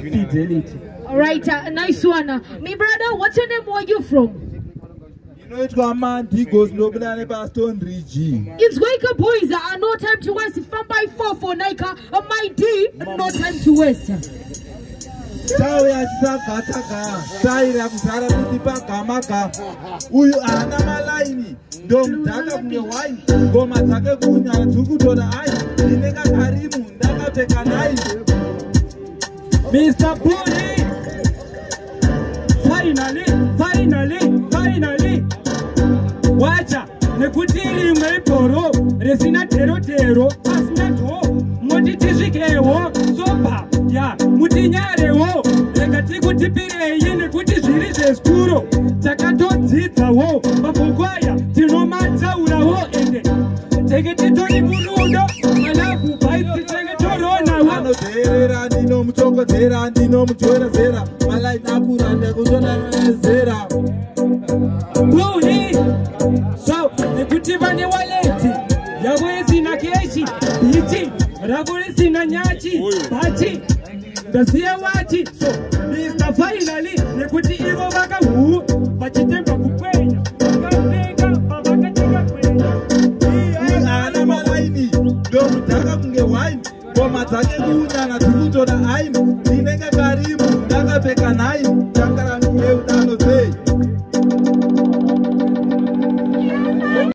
Fidelity. All right, nice one. Me brother, what's your name? Where are you from? You know it's got man, he goes no better than Stone Ridge. It's Waker boys, no time to waste. If I'm by 4 for Nika, my D, no time to waste. Tawe Taka, Taira Sara Pipaka Maka, Uyu Anamalaini, Dom Taka Wine, Ngoma Taka Kunya, Tuku to the eye, Nega Karimu, Naka Tekanai. Mr. Puri! Finally! Wacha, nekutiri Mhloro, resina tero, asina to, motitishikewo, sopa, ya, mutinyarewo, lekatikutipire yene kuti zvirizve skuro, takatodzidzawo, mabhongwaya, tinomataurawo ende, teketitori murudo, malafu bhaitsi teketoronawo. Anodherera, ndinomutokodzera, ndinomujorazera, malai nakuranda kuzonazera. Puri! So, nekuti vane waleti, yavo isina keshi, biti, ravo isina nyachi, bachi, ndasiya wachi. So, Mr. Finally, nekuti ivo vaka huu, vachitemba kukwenya, vakapeka, vavakatika kwenya. Ana malaini, domu taka kunge wine, ngoma dzake kuunyana tikutora aini, ndinenge karimu, ndakapfeka naini, takara